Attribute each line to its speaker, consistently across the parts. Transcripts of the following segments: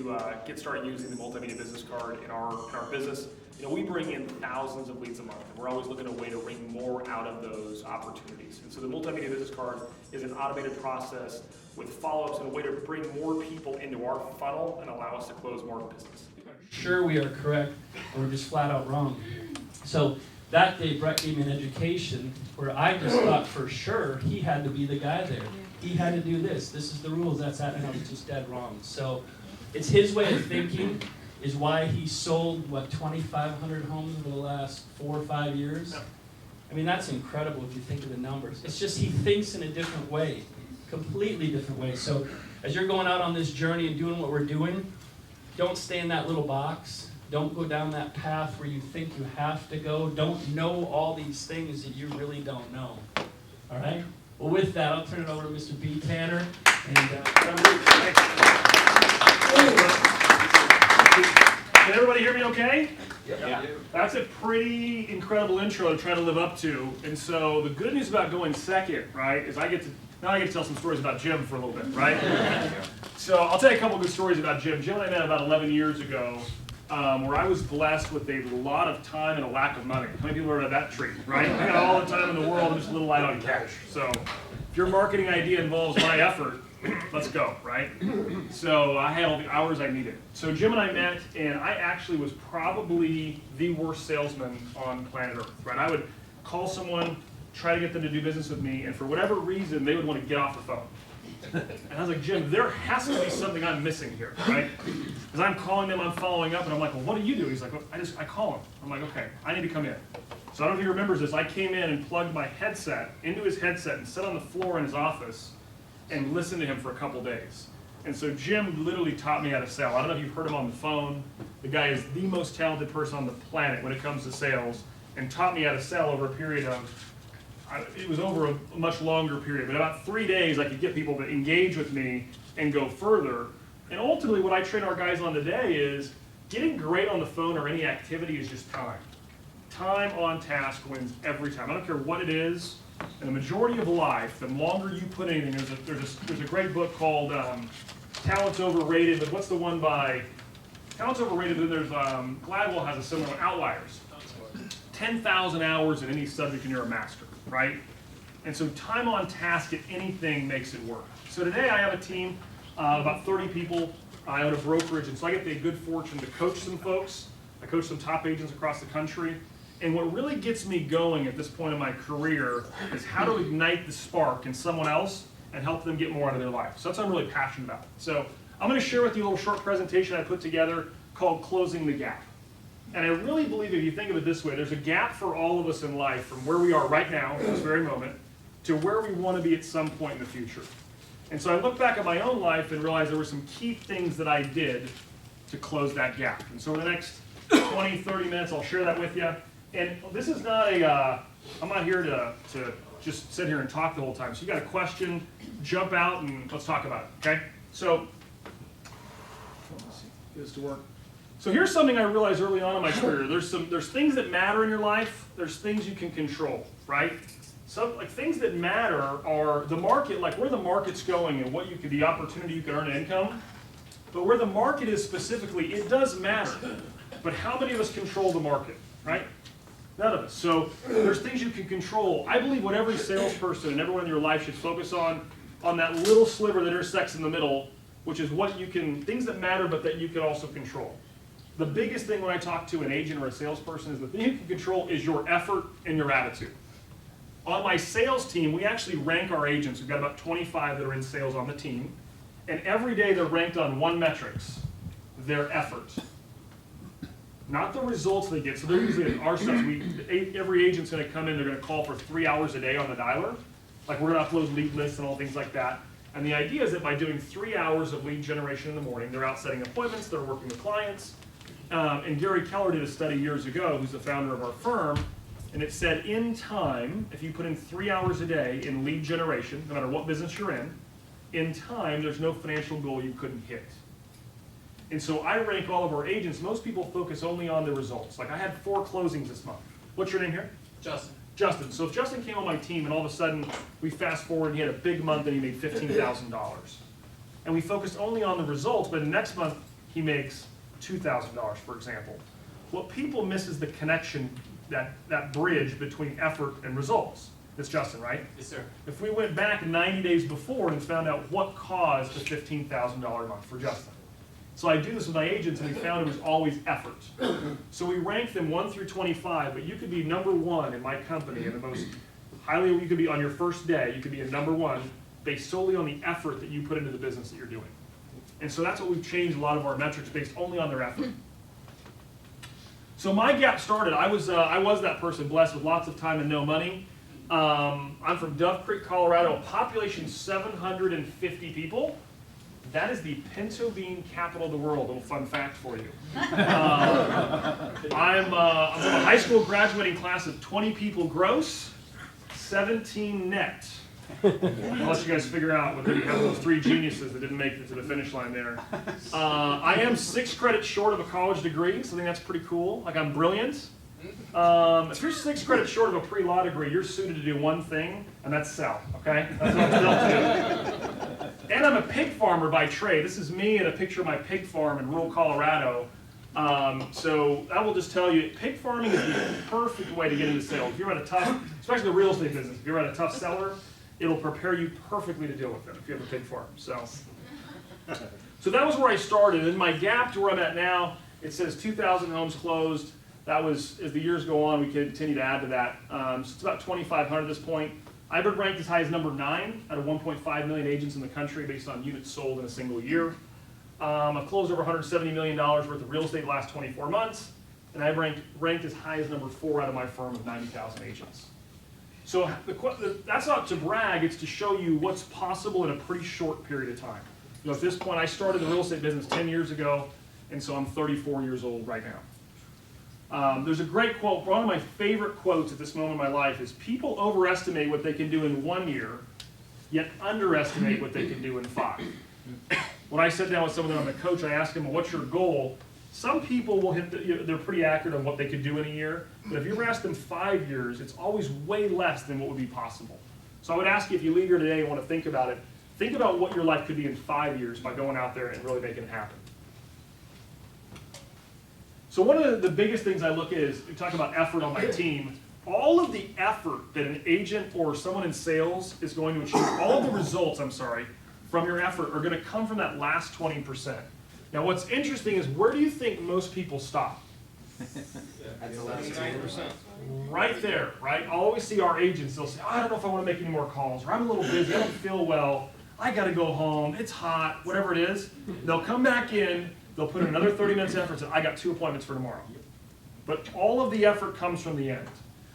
Speaker 1: to get started using the multimedia business card in our business, we bring in thousands of leads a month, and we're always looking at a way to wring more out of those opportunities. And so the multimedia business card is an automated process with follow-ups and a way to bring more people into our funnel and allow us to close more business.
Speaker 2: Sure we are correct, or we're just flat out wrong. So that day, Brett gave me an education where I just thought for sure he had to be the guy there. He had to do this. This is the rules. That's that, and I was just dead wrong. So it's his way of thinking is why he sold, 2,500 homes over the last 4 or 5 years? I mean, that's incredible if you think of the numbers. It's just he thinks in a different way, completely different way. So as you're going out on this journey and doing what we're doing, don't stay in that little box. Don't go down that path where you think you have to go. Don't know all these things that you really don't know. All right? Well, with that, I'll turn it over to Mr. B. Tanner.
Speaker 3: Can everybody hear me okay?
Speaker 1: Yeah.
Speaker 3: That's a pretty incredible intro to try to live up to. And so the good news about going second, right, is I get to tell some stories about Jim for a little bit, right? So I'll tell you a couple good stories about Jim. Jim and I met about 11 years ago, where I was blessed with a lot of time and a lack of money. How many people heard of that trait, right? I got all the time in the world and just a little light on cash. So if your marketing idea involves my effort, let's go, right? So I had all the hours I needed. So Jim and I met, and I actually was probably the worst salesman on planet Earth, right? I would call someone, try to get them to do business with me, and for whatever reason, they would want to get off the phone. And I was like, Jim, there has to be something I'm missing here, right? Because I'm calling them, I'm following up, and I'm like, well, what do you do? He's like, well, I call him. I'm like, okay, I need to come in. So I don't know if he remembers this. I came in and plugged my headset into his headset and sat on the floor in his office and listened to him for a couple days. And so Jim literally taught me how to sell. I don't know if you've heard him on the phone. The guy is the most talented person on the planet when it comes to sales, and taught me how to sell over a period of, it was over a much longer period, but about 3 days I could get people to engage with me and go further. And ultimately what I train our guys on today is getting great on the phone or any activity is just time. Time on task wins every time. I don't care what it is. And the majority of life, the longer you put anything, there's a great book called Talent's Overrated, but what's the one by, Talent's Overrated, but then there's, Gladwell has a similar one, Outliers. 10,000 hours in any subject and you're a master, right? And so time on task at anything makes it work. So today I have a team of about 30 people. I own a brokerage, and so I get the good fortune to coach some folks. I coach some top agents across the country. And what really gets me going at this point in my career is how to ignite the spark in someone else and help them get more out of their life. So that's what I'm really passionate about. So I'm going to share with you a little short presentation I put together called Closing the Gap. And I really believe if you think of it this way, there's a gap for all of us in life from where we are right now, at this very moment, to where we want to be at some point in the future. And so I look back at my own life and realize there were some key things that I did to close that gap. And so in the next 20, 30 minutes, I'll share that with you. And this is not I'm not here to just sit here and talk the whole time. So you got a question, jump out and let's talk about it, okay? So, let's see, get this to work. So here's something I realized early on in my career. There's things that matter in your life. There's things you can control, right? So like things that matter are the market, like where the market's going and the opportunity you can earn income. But where the market is specifically, it does matter. But how many of us control the market, right? None of us. So there's things you can control. I believe what every salesperson and everyone in your life should focus on that little sliver that intersects in the middle, which is things that matter but that you can also control. The biggest thing when I talk to an agent or a salesperson is the thing you can control is your effort and your attitude. On my sales team, we actually rank our agents. We've got about 25 that are in sales on the team. And every day they're ranked on one metric, their effort. Not the results they get. So they're usually in our stuff. Every agent's going to come in, they're going to call for 3 hours a day on the dialer. Like we're going to upload lead lists and all things like that. And the idea is that by doing 3 hours of lead generation in the morning, they're out setting appointments, they're working with clients. And Gary Keller did a study years ago, who's the founder of our firm, and it said in time, if you put in 3 hours a day in lead generation, no matter what business you're in time, there's no financial goal you couldn't hit. And so I rank all of our agents. Most people focus only on the results. Like I had 4 closings this month. What's your name here?
Speaker 4: Justin.
Speaker 3: Justin. So if Justin came on my team and all of a sudden we fast forward and he had a big month and he made $15,000. And we focused only on the results, but the next month he makes $2,000, for example. What people miss is the connection, that bridge between effort and results. It's Justin, right?
Speaker 4: Yes, sir.
Speaker 3: If we went back 90 days before and found out what caused the $15,000 a month for Justin. So I do this with my agents, and we found it was always effort. So we rank them 1 through 25, but you could be number 1 in my company, and the most highly, you could be on your first day, you could be a number 1 based solely on the effort that you put into the business that you're doing. And so that's what we've changed a lot of our metrics based only on their effort. So my gap started, I was that person blessed with lots of time and no money. I'm from Dove Creek, Colorado, a population 750 people. That is the pinto bean capital of the world. A little fun fact for you. I'm from a high school graduating class of 20 people gross, 17 net. I'll let you guys figure out whether you have those 3 geniuses that didn't make it to the finish line there. I am 6 credits short of a college degree, so I think that's pretty cool. Like, I'm brilliant. If you're 6 credits short of a pre-law degree, you're suited to do one thing, and that's sell, okay? That's what I'm built to do. And I'm a pig farmer by trade. This is me and a picture of my pig farm in rural Colorado. So I will just tell you, pig farming is the perfect way to get into sales. If you're at a tough, especially the real estate business, if you're at a tough seller, it'll prepare you perfectly to deal with them if you have a pig farm. So that was where I started. And my gap to where I'm at now, it says 2,000 homes closed. That was, as the years go on, we continue to add to that. So it's about 2,500 at this point. I've been ranked as high as number 9 out of 1.5 million agents in the country based on units sold in a single year. I've closed over $170 million worth of real estate the last 24 months, and I've ranked as high as number 4 out of my firm of 90,000 agents. So that's not to brag, it's to show you what's possible in a pretty short period of time. You know, at this point, I started the real estate business 10 years ago, and so I'm 34 years old right now. There's a great quote, one of my favorite quotes at this moment in my life is, people overestimate what they can do in 1 year, yet underestimate what they can do in 5. When I sit down with someone that I'm a coach, I ask them, well, what's your goal? Some people will hit, they're pretty accurate on what they could do in a year, but if you ever ask them 5 years, it's always way less than what would be possible. So I would ask you, if you leave here today and want to think about it, think about what your life could be in 5 years by going out there and really making it happen. So one of the biggest things I look at is, we talk about effort on my team. All of the effort that an agent or someone in sales is going to achieve, all of the results, from your effort are going to come from that last 20%. Now what's interesting is, where do you think most people stop?
Speaker 4: That's the last 20%.
Speaker 3: Right there, right? I'll always see our agents, they'll say, oh, I don't know if I want to make any more calls, or I'm a little busy, I don't feel well, I got to go home, it's hot, whatever it is. They'll come back in, they'll put in another 30 minutes effort and say, I got 2 appointments for tomorrow. But all of the effort comes from the end.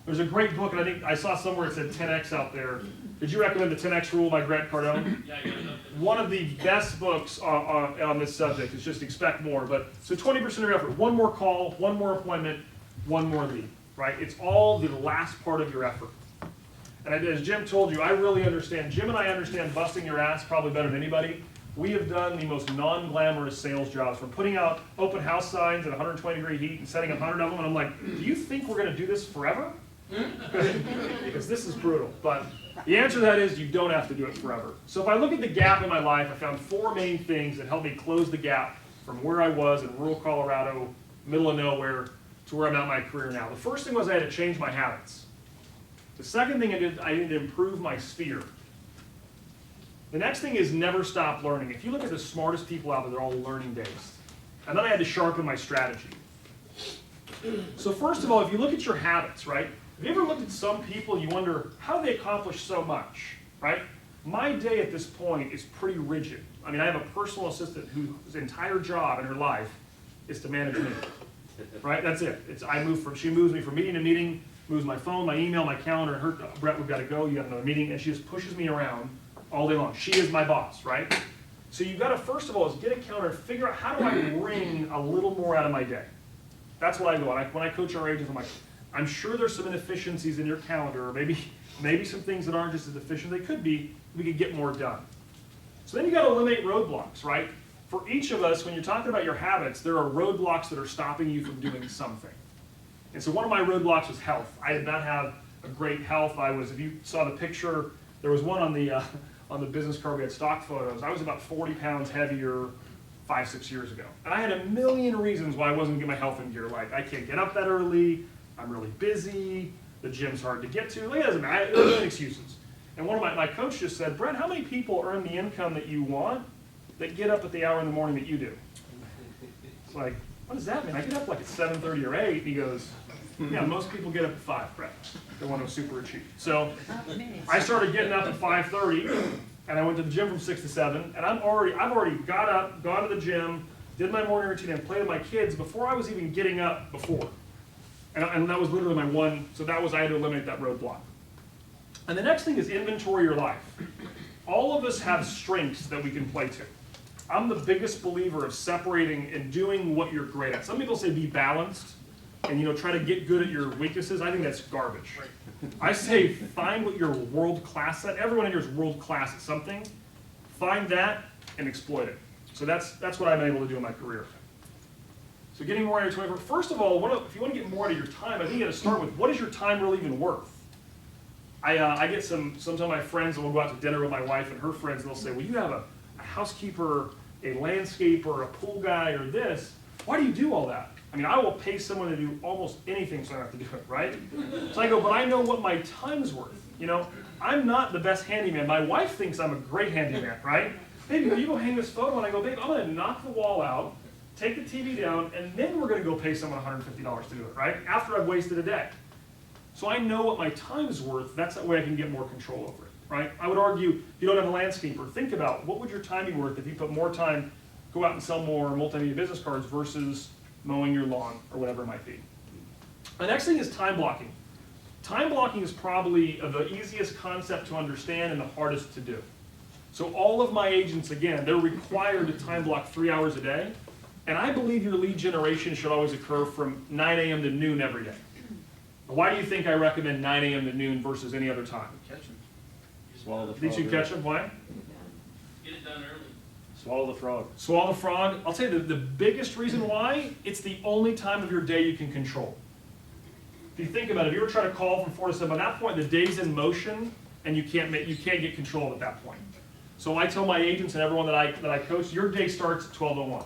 Speaker 3: There's a great book, and I think I saw somewhere it said 10X out there. Did you recommend the 10X Rule by Grant Cardone?
Speaker 2: Yeah, I got it up there.
Speaker 3: One of the best books on this subject is just expect more. But so 20% of your effort, 1 more call, 1 more appointment, 1 more lead, right? It's all the last part of your effort. And as Jim told you, I really understand, Jim and I understand busting your ass probably better than anybody. We have done the most non-glamorous sales jobs, from putting out open house signs at 120-degree heat and setting 100 of them, and I'm like, do you think we're going to do this forever? Because this is brutal. But the answer to that is, you don't have to do it forever. So if I look at the gap in my life, I found 4 main things that helped me close the gap from where I was in rural Colorado, middle of nowhere, to where I'm at in my career now. The first thing was, I had to change my habits. The second thing I needed to improve my sphere. The next thing is, never stop learning. If you look at the smartest people out there, they're all learning based. And then I had to sharpen my strategy. So first of all, if you look at your habits, right? Have you ever looked at some people, you wonder, how do they accomplish so much, right? My day at this point is pretty rigid. I mean, I have a personal assistant whose entire job in her life is to manage me, right? That's it. She moves me from meeting to meeting, moves my phone, my email, my calendar, and her, Brett, we've got to go, you have another meeting, and she just pushes me around all day long. She is my boss, right? So you've got to, first of all, is get a calendar and figure out, how do I wring a little more out of my day? That's what I go on. When I coach our agents, I'm like, I'm sure there's some inefficiencies in your calendar, or maybe some things that aren't just as efficient as they could be, we could get more done. So then you got to eliminate roadblocks, right? For each of us, when you're talking about your habits, there are roadblocks that are stopping you from doing something. And so one of my roadblocks was health. I did not have a great health. If you saw the picture, there was one on the business card, we had stock photos. I was about 40 pounds heavier 5, 6 years ago. And I had a million reasons why I wasn't getting my health in gear. Like, I can't get up that early, I'm really busy, the gym's hard to get to. Like, it doesn't matter, there are a million excuses. And one of my coach just said, Brett, how many people earn the income that you want that get up at the hour in the morning that you do? It's like, what does that mean? I get up like at 7:30 or 8. He goes, yeah, most people get up at 5, Brett. They want to super achieve. So I started getting up at 5:30, and I went to the gym from 6 to 7, and I've already got up, gone to the gym, did my morning routine, and played with my kids before I was even getting up before. And that was literally my one, so that was, I had to eliminate that roadblock. And the next thing is inventory your life. All of us have strengths that we can play to. I'm the biggest believer of separating and doing what you're great at. Some people say be balanced and try to get good at your weaknesses. I think that's garbage. I say find what you're world class at. Everyone in here is world class at something. Find that and exploit it. So that's what I've been able to do in my career. So getting more out of your 24. First of all, if you want to get more out of your time, I think you got to start with what is your time really even worth? I get sometimes my friends, and we'll go out to dinner with my wife and her friends, and they'll say, well, you have a housekeeper, a landscaper, a pool guy, or this. Why do you do all that? I mean, I will pay someone to do almost anything so I don't have to do it, right? So I go, but I know what my time's worth. I'm not the best handyman. My wife thinks I'm a great handyman, right? Baby, will you go hang this photo? And I go, babe, I'm going to knock the wall out, take the TV down, and then we're going to go pay someone $150 to do it, right? After I've wasted a day. So I know what my time's worth. That's that way I can get more control over it, right? I would argue, if you don't have a landscaper, think about what would your time be worth if you put more time, go out and sell more multimedia business cards versus mowing your lawn or whatever it might be. The next thing is time blocking. Time blocking is probably the easiest concept to understand and the hardest to do. So all of my agents, again, they're required to time block 3 hours a day. And I believe your lead generation should always occur from 9 a.m. to noon every day. Why do you think I recommend 9 a.m. to noon versus any other time?
Speaker 4: Catch them. Swallow the frog.
Speaker 3: Did you catch them? Why?
Speaker 2: Get it done early.
Speaker 4: Swallow the frog.
Speaker 3: Swallow the frog. I'll tell you the biggest reason why, it's the only time of your day you can control. If you think about it, if you were trying to call from 4 to 7, at that point the day's in motion and you can't get control at that point. So I tell my agents and everyone that I coach, your day starts at 12:01.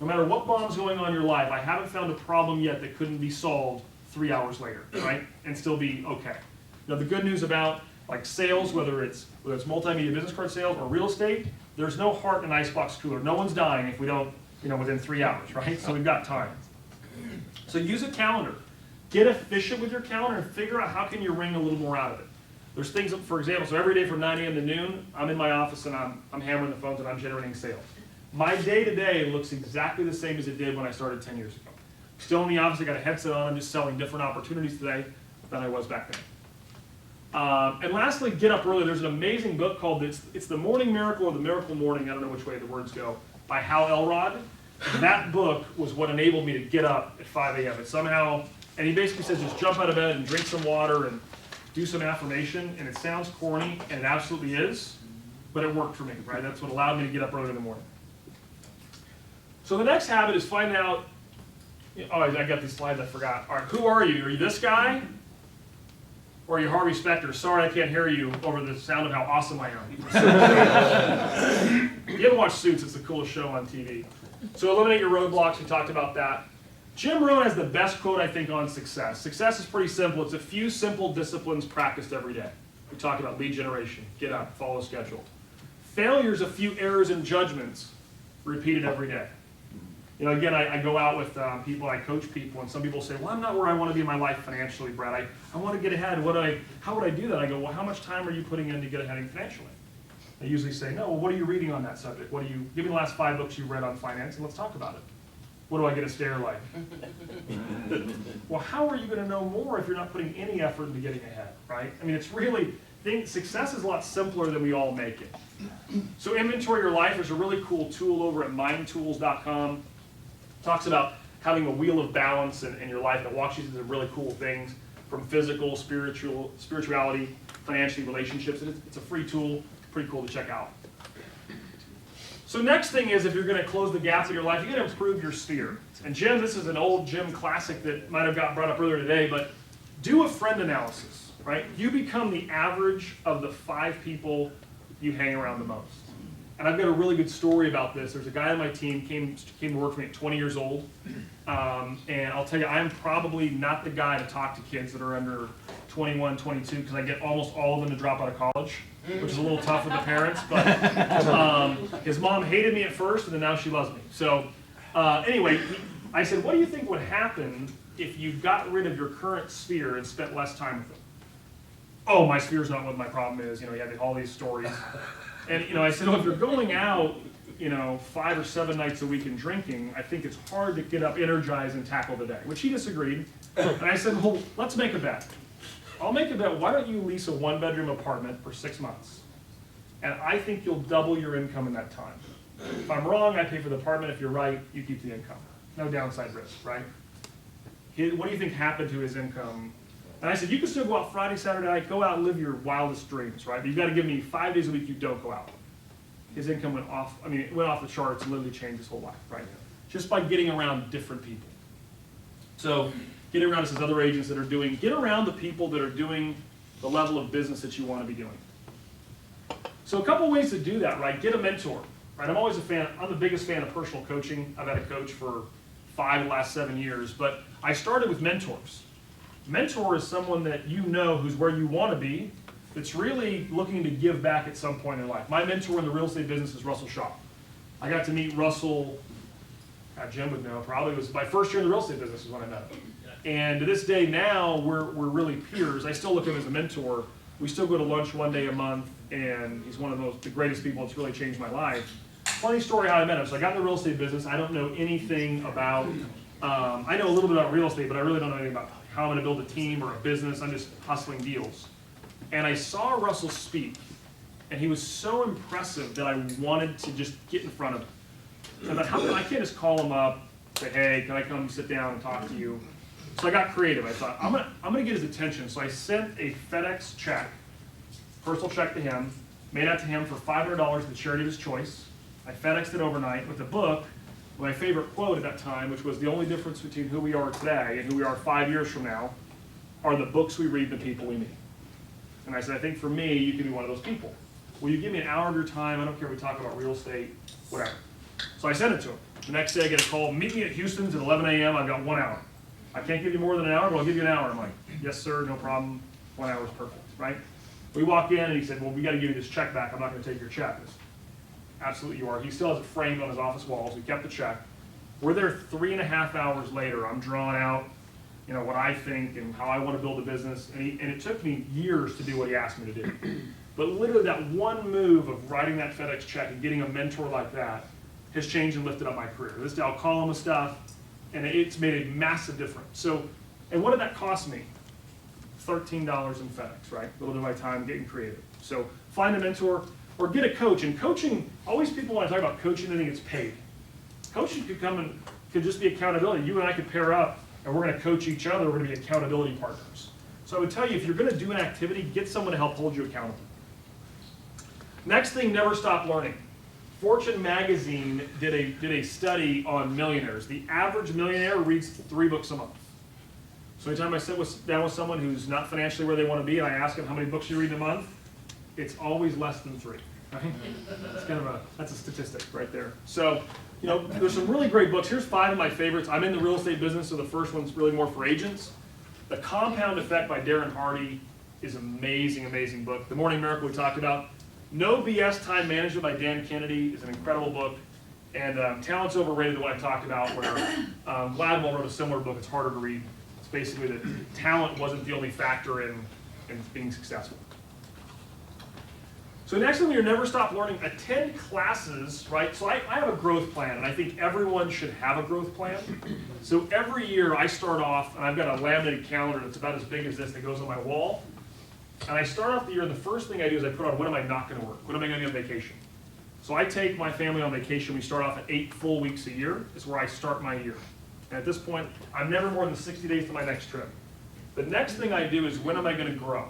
Speaker 3: No matter what bomb's going on in your life, I haven't found a problem yet that couldn't be solved 3 hours later, right? And still be okay. Now the good news about like sales, whether it's multimedia business card sales or real estate, there's no heart in an icebox cooler. No one's dying if we don't, within 3 hours, right? So we've got time. So use a calendar. Get efficient with your calendar and figure out how can you wring a little more out of it. There's things, for example, so every day from 9 a.m. to noon, I'm in my office and I'm hammering the phones and I'm generating sales. My day-to-day looks exactly the same as it did when I started 10 years ago. Still in the office, I got a headset on, I'm just selling different opportunities today than I was back then. And lastly, get up early. There's an amazing book called It's the Morning Miracle or the Miracle Morning, I don't know which way the words go, by Hal Elrod. That book was what enabled me to get up at 5 a.m. And he basically says just jump out of bed and drink some water and do some affirmation, and it sounds corny, and it absolutely is, but it worked for me, right? That's what allowed me to get up early in the morning. So the next habit is find out, I got these slides I forgot. All right, who are you? Are you this guy? Or are you Harvey Specter? Sorry I can't hear you over the sound of how awesome I am. You ever watch Suits? It's the coolest show on TV. So eliminate your roadblocks, we talked about that. Jim Rohn has the best quote, I think, on success. Success is pretty simple. It's a few simple disciplines practiced every day. We talked about lead generation, get up, follow schedule. Failure is a few errors and judgments repeated every day. Again, I go out with people, I coach people, and some people say, well, I'm not where I want to be in my life financially, Brad. I want to get ahead. How would I do that? I go, well, how much time are you putting in to get ahead financially? They usually say, no, well, what are you reading on that subject? Give me the last 5 books you've read on finance, and let's talk about it. What do I get a stare like? Well, how are you going to know more if you're not putting any effort into getting ahead, right? I mean, success is a lot simpler than we all make it. So inventory your life. There's a really cool tool over at mindtools.com. Talks about having a wheel of balance in your life that walks you through the really cool things from physical, spirituality, financially, relationships. It's a free tool, pretty cool to check out. So next thing is, if you're going to close the gaps in your life, you got to improve your sphere. And Jim, this is an old Jim classic that might have got brought up earlier today, but do a friend analysis, right? You become the average of the 5 people you hang around the most. And I've got a really good story about this. There's a guy on my team, came to work for me at 20 years old. And I'll tell you, I'm probably not the guy to talk to kids that are under 21, 22, because I get almost all of them to drop out of college, which is a little tough with the parents. But his mom hated me at first, and then now she loves me. So anyway, I said, what do you think would happen if you got rid of your current sphere and spent less time with them? Oh, my sphere's not what my problem is. You know, he had all these stories. And, you know, I said, well, if you're going out, you know, 5 or 7 nights a week and drinking, I think it's hard to get up energized and tackle the day, which he disagreed. And I said, well, let's make a bet. I'll make a bet. Why don't you lease a 1-bedroom apartment for 6 months? And I think you'll double your income in that time. If I'm wrong, I pay for the apartment. If you're right, you keep the income. No downside risk, right? What do you think happened to his income? And I said, you can still go out Friday, Saturday night, go out and live your wildest dreams, right? But you've got to give me 5 days a week you don't go out. His income went off, it went off the charts and literally changed his whole life, right? Just by getting around different people. So getting around some other agents that are doing, get around the people that are doing the level of business that you want to be doing. So a couple ways to do that, right? Get a mentor, right? I'm always a fan, I'm the biggest fan of personal coaching. I've had a coach for 5 of the last 7 years, but I started with mentors. Mentor is someone that you know who's where you want to be, that's really looking to give back at some point in life. My mentor in the real estate business is Russell Shaw. I got to meet Russell, Jim would know, probably it was my first year in the real estate business is when I met him. And to this day now, we're really peers. I still look at him as a mentor. We still go to lunch 1 day a month, and he's one of the greatest people that's really changed my life. Funny story how I met him. So I got in the real estate business. I don't know anything about, I know a little bit about real estate, but I really don't know anything about how I'm going to build a team or a business. I'm just hustling deals. And I saw Russell speak, and he was so impressive that I wanted to just get in front of him. So I thought, I can't just call him up, say, hey, can I come sit down and talk to you? So I got creative. I thought, I'm gonna get his attention. So I sent a FedEx check, personal check to him, made out to him for $500 to the charity of his choice. I FedExed it overnight with a book, my favorite quote at that time, which was the only difference between who we are today and who we are 5 years from now, are the books we read and the people we meet. And I said, I think for me, you can be one of those people. Will you give me an hour of your time? I don't care if we talk about real estate, whatever. So I sent it to him. The next day I get a call, meet me at Houston's at 11 a.m. I've got 1 hour. I can't give you more than an hour, but I'll give you an hour. I'm like, yes, sir, no problem. 1 hour is perfect, right? We walk in and he said, well, we got to give you this check back. I'm not going to take your check. I said, absolutely you are. He still has it framed on his office walls. We kept the check. We're there 3.5 hours later. I'm drawing out, you know, what I think and how I want to build a business. And it took me years to do what he asked me to do. But literally that one move of writing that FedEx check and getting a mentor like that has changed and lifted up my career. This day I'll call him with stuff, and it's made a massive difference. So, and what did that cost me? $13 in FedEx, right? A little bit of my time getting creative. So find a mentor or get a coach. And coaching, always people when I talk about coaching, they think it's paid. Coaching could just be accountability. You and I could pair up and we're gonna coach each other, we're gonna be accountability partners. So I would tell you, if you're gonna do an activity, get someone to help hold you accountable. Next thing, never stop learning. Fortune magazine did a study on millionaires. The average millionaire reads 3 books a month. So anytime I sit down with someone who's not financially where they want to be and I ask them how many books you read in a month, it's always less than 3. Right? That's a statistic right there. So, you know, there's some really great books. Here's 5 of my favorites. I'm in the real estate business, so the first one's really more for agents. The Compound Effect by Darren Hardy is an amazing, amazing book. The Morning Miracle we talked about. No BS Time Management by Dan Kennedy is an incredible book. And Talent's Overrated, the one I talked about, where Gladwell wrote a similar book. It's harder to read. It's basically that talent wasn't the only factor in being successful. So next thing, you're never stop learning. Attend classes, right? So I have a growth plan, and I think everyone should have a growth plan. So every year I start off, and I've got a laminated calendar that's about as big as this that goes on my wall. And I start off the year, and the first thing I do is I put on, when am I not going to work? When am I going to be on vacation? So I take my family on vacation. We start off at 8 full weeks a year. It's where I start my year. And at this point, I'm never more than 60 days to my next trip. The next thing I do is, when am I going to grow?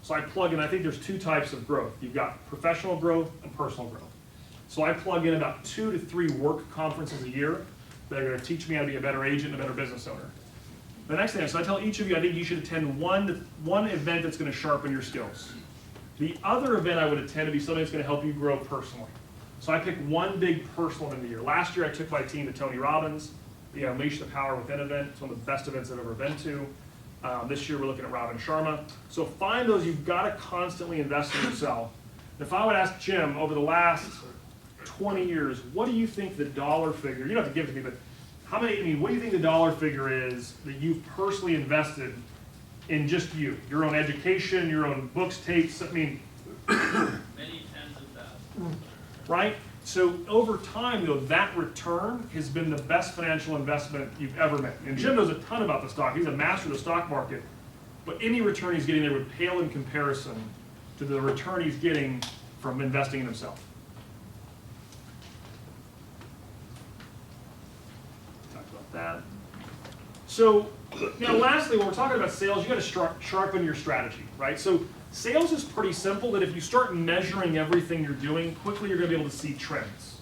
Speaker 3: So I plug in, I think there's 2 types of growth. You've got professional growth and personal growth. So I plug in about 2 to 3 work conferences a year that are going to teach me how to be a better agent and a better business owner. The next thing, so I tell each of you, I think you should attend one event that's going to sharpen your skills. The other event I would attend to be something that's going to help you grow personally. So I pick one big personal event of the year. Last year I took my team to Tony Robbins, the Unleash the Power Within event. It's one of the best events I've ever been to. This year we're looking at Robin Sharma. So find those, you've got to constantly invest in yourself. If I would ask Jim, over the last 20 years, what do you think the dollar figure, you don't have to give it to me, but how many, I mean, what do you think the dollar figure is that you've personally invested in just you? Your own education, your own books, tapes, I mean.
Speaker 2: Many tens of thousands.
Speaker 3: Right? So over time, though, that return has been the best financial investment you've ever made. And Jim knows a ton about the stock. He's a master of the stock market. But any return he's getting there would pale in comparison to the return he's getting from investing in himself. Talk about that. So now lastly, when we're talking about sales, you got to sharpen your strategy, right? So sales is pretty simple, that if you start measuring everything you're doing, quickly you're going to be able to see trends.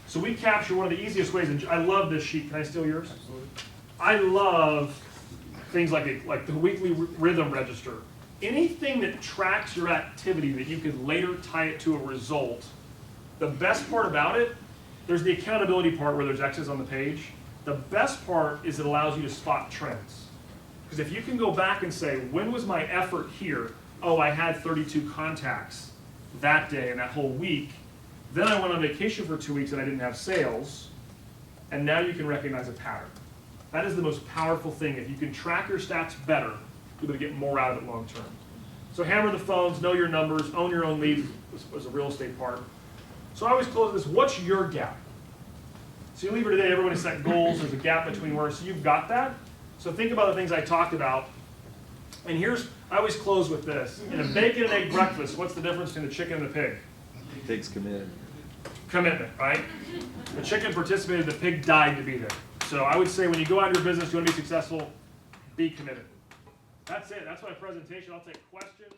Speaker 3: So we capture one of the easiest ways, and I love this sheet. Can I steal yours? Absolutely. I love things like the weekly rhythm register. Anything that tracks your activity that you can later tie it to a result. The best part about it, there's the accountability part where there's X's on the page. The best part is it allows you to spot trends. Because if you can go back and say, when was my effort here? Oh, I had 32 contacts that day and that whole week. Then I went on vacation for 2 weeks and I didn't have sales. And now you can recognize a pattern. That is the most powerful thing. If you can track your stats better, you're going to get more out of it long term. So hammer the phones, know your numbers, own your own leads was a real estate part. So I always close this, what's your gap? So you leave here today, everybody set goals, there's a gap between where, so you've got that. So think about the things I talked about. And here's, I always close with this. In a bacon and egg breakfast, what's the difference between the chicken and the pig?
Speaker 4: Pig's committed.
Speaker 3: Commitment, right? The chicken participated, the pig died to be there. So I would say when you go out of your business, you want to be successful, be committed. That's it. That's my presentation. I'll take questions.